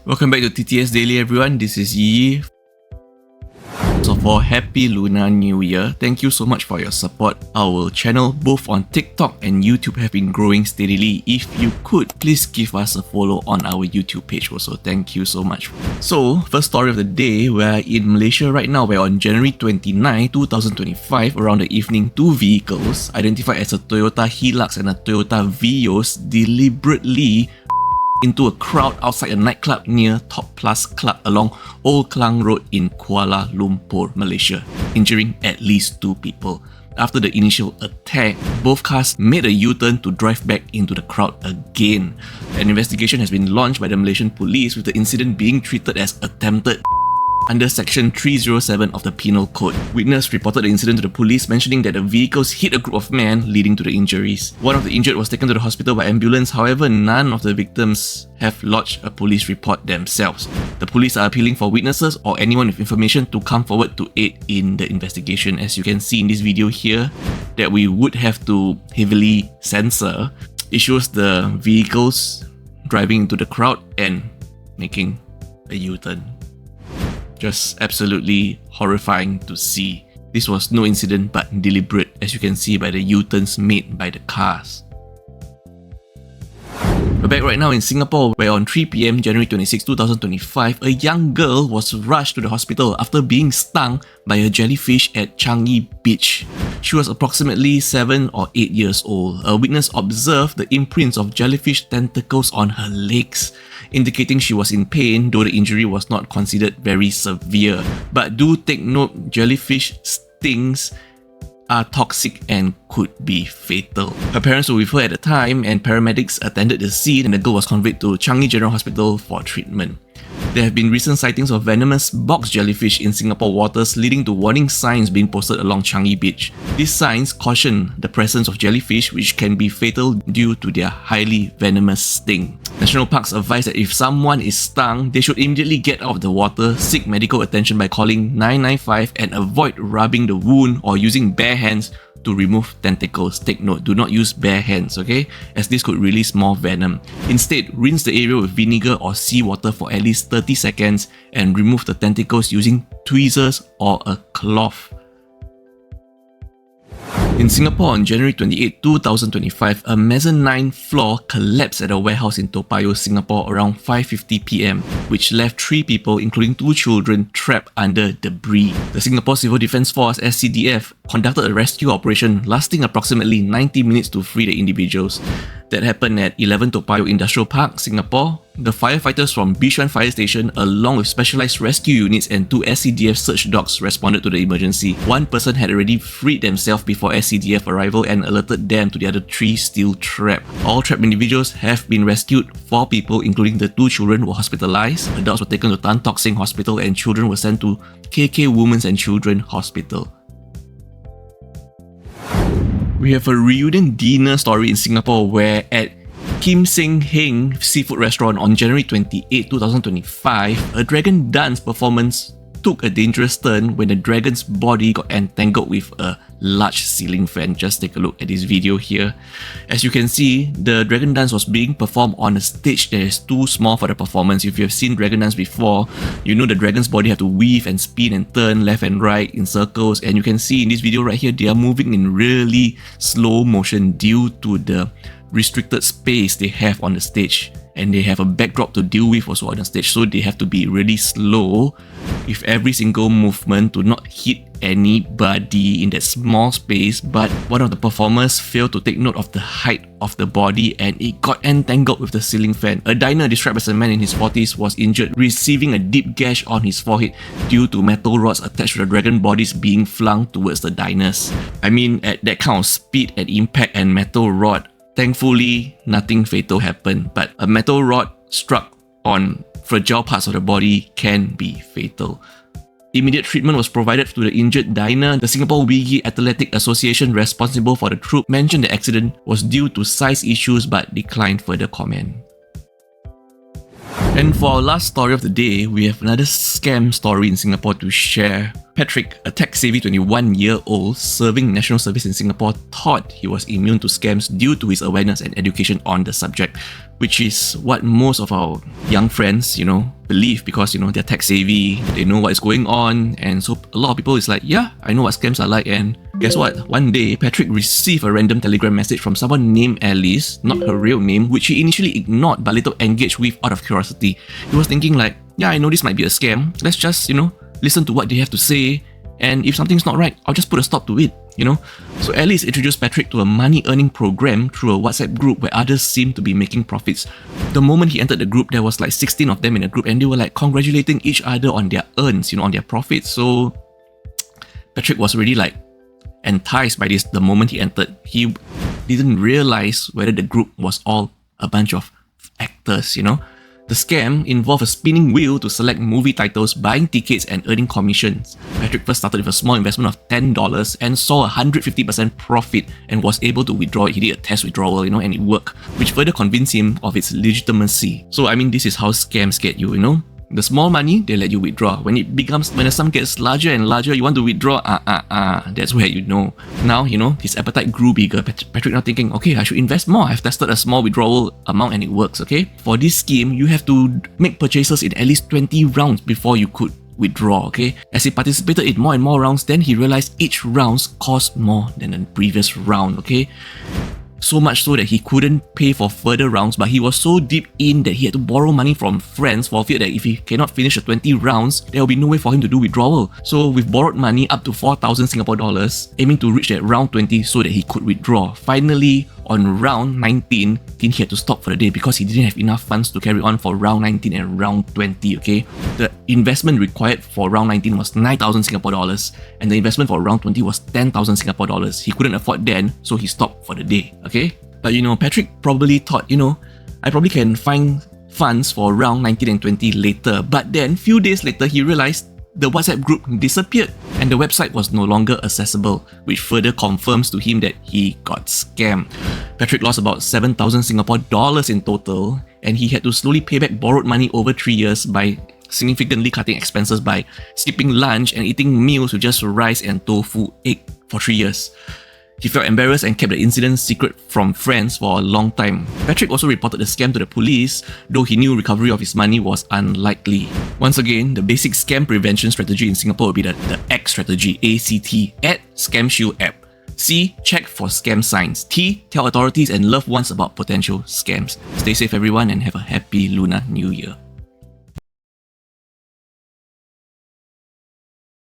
Welcome back to TTS Daily, everyone. This is Yi. So for Happy Lunar New Year, thank you so much for your support. Our channel, both on TikTok and YouTube, have been growing steadily. If you could, please give us a follow on our YouTube page also. Thank you so much. So, first story of the day, we're in Malaysia right now, where on January 29, 2025, around the evening, two vehicles, identified as a Toyota Hilux and a Toyota Vios, deliberately into a crowd outside a nightclub near Top Plus Club along Old Klang Road in Kuala Lumpur, Malaysia, injuring at least two people. After the initial attack, both cars made a U-turn to drive back into the crowd again. An investigation has been launched by the Malaysian police, with the incident being treated as attempted under Section 307 of the Penal Code. Witness reported the incident to the police, mentioning that the vehicles hit a group of men, leading to the injuries. One of the injured was taken to the hospital by ambulance. However, none of the victims have lodged a police report themselves. The police are appealing for witnesses or anyone with information to come forward to aid in the investigation. As you can see in this video here, that we would have to heavily censor. It shows the vehicles driving into the crowd and making a U-turn. Just absolutely horrifying to see. This was no incident but deliberate, as you can see by the U-turns made by the cars. We're back right now in Singapore, where on 3 PM January 26, 2025, a young girl was rushed to the hospital after being stung by a jellyfish at Changi beach. She was approximately 7 or 8 years old. A witness observed the imprints of jellyfish tentacles on her legs, indicating she was in pain, though the injury was not considered very severe. But do take note, jellyfish stings are toxic and could be fatal. Her parents were with her at the time, and paramedics attended the scene, and the girl was conveyed to Changi General Hospital for treatment. There have been recent sightings of venomous box jellyfish in Singapore waters, leading to warning signs being posted along Changi Beach. These signs caution the presence of jellyfish, which can be fatal due to their highly venomous sting. National Parks advise that if someone is stung, they should immediately get out of the water, seek medical attention by calling 995, and avoid rubbing the wound or using bare hands to remove tentacles. Take note, do not use bare hands, okay? As this could release more venom. Instead, rinse the area with vinegar or seawater for at least 30 seconds and remove the tentacles using tweezers or a cloth. In Singapore on January 28, 2025, a mezzanine floor collapsed at a warehouse in Payoh, Singapore around 5:50 PM, which left 3 people, including 2 children, trapped under debris. The Singapore Civil Defence Force (SCDF) conducted a rescue operation lasting approximately 90 minutes to free the individuals. That happened at 11 Payoh Industrial Park, Singapore. The firefighters from Bishan Fire Station, along with specialised rescue units and 2 SCDF search dogs, responded to the emergency. One person had already freed themselves before SCDF arrival and alerted them to the other 3 still trapped. All trapped individuals have been rescued. 4 people, including the 2 children, were hospitalised. Adults were taken to Tan Tock Seng Hospital and children were sent to KK Women's and Children Hospital. We have a reunion dinner story in Singapore, where at Kim Seng Heng Seafood Restaurant on January 28, 2025, a dragon dance performance took a dangerous turn when the dragon's body got entangled with a large ceiling fan. Just take a look at this video here. As you can see, the dragon dance was being performed on a stage that is too small for the performance. If you have seen dragon dance before, you know the dragon's body have to weave and spin and turn left and right in circles, and you can see in this video right here, they are moving in really slow motion due to the restricted space they have on the stage, and they have a backdrop to deal with also on the stage, so they have to be really slow with every single movement to not hit anybody in that small space. But one of the performers failed to take note of the height of the body, and it got entangled with the ceiling fan. A diner described as a man in his 40s was injured, receiving a deep gash on his forehead due to metal rods attached to the dragon bodies being flung towards the diners. I mean, at that kind of speed and impact and metal rod, thankfully, nothing fatal happened, but a metal rod struck on fragile parts of the body can be fatal. Immediate treatment was provided to the injured diner. The Singapore Wiggy Athletic Association, responsible for the troop, mentioned the accident was due to size issues but declined further comment. And for our last story of the day, we have another scam story in Singapore to share. Patrick, a tech-savvy 21-year-old serving national service in Singapore, thought he was immune to scams due to his awareness and education on the subject, which is what most of our young friends, believe because, they're tech-savvy, they know what is going on, and so a lot of people is like, yeah, I know what scams are like, and guess what? One day, Patrick received a random Telegram message from someone named Alice, not her real name, which he initially ignored but later engaged with out of curiosity. He was thinking like, yeah, I know this might be a scam, let's just, listen to what they have to say, and if something's not right, I'll just put a stop to it, So Alice introduced Patrick to a money-earning program through a WhatsApp group where others seemed to be making profits. The moment he entered the group, there was like 16 of them in a group, and they were like congratulating each other on their earns, on their profits. So Patrick was really like enticed by this the moment he entered. He didn't realize whether the group was all a bunch of actors, The scam involved a spinning wheel to select movie titles, buying tickets and earning commissions. Patrick first started with a small investment of $10 and saw a 150% profit and was able to withdraw it. He did a test withdrawal, and it worked, which further convinced him of its legitimacy. So this is how scams get you, The small money, they let you withdraw. When the sum gets larger and larger, you want to withdraw, that's where Now, his appetite grew bigger. Patrick now thinking, okay, I should invest more. I've tested a small withdrawal amount and it works, okay? For this scheme, you have to make purchases in at least 20 rounds before you could withdraw, okay? As he participated in more and more rounds, then he realized each round cost more than the previous round, okay? So much so that he couldn't pay for further rounds, but he was so deep in that he had to borrow money from friends for fear that if he cannot finish the 20 rounds, there will be no way for him to do withdrawal. So with borrowed money up to 4,000 Singapore dollars, aiming to reach that round 20 so that he could withdraw. Finally, on round 19, he had to stop for the day because he didn't have enough funds to carry on for round 19 and round 20, okay? The investment required for round 19 was 9,000 Singapore dollars and the investment for round 20 was 10,000 Singapore dollars. He couldn't afford then, so he stopped for the day, okay? But Patrick probably thought, I probably can find funds for round 19 and 20 later. But then, few days later, he realized the WhatsApp group disappeared and the website was no longer accessible, which further confirms to him that he got scammed. Patrick lost about 7,000 Singapore dollars in total, and he had to slowly pay back borrowed money over 3 years by significantly cutting expenses by skipping lunch and eating meals with just rice and tofu egg for 3 years. He felt embarrassed and kept the incident secret from friends for a long time. Patrick also reported the scam to the police, though he knew recovery of his money was unlikely. Once again, the basic scam prevention strategy in Singapore would be the ACT strategy, ACT, Add Scam Shield app. C. Check for scam signs. T. Tell authorities and loved ones about potential scams. Stay safe everyone and have a happy Lunar New Year.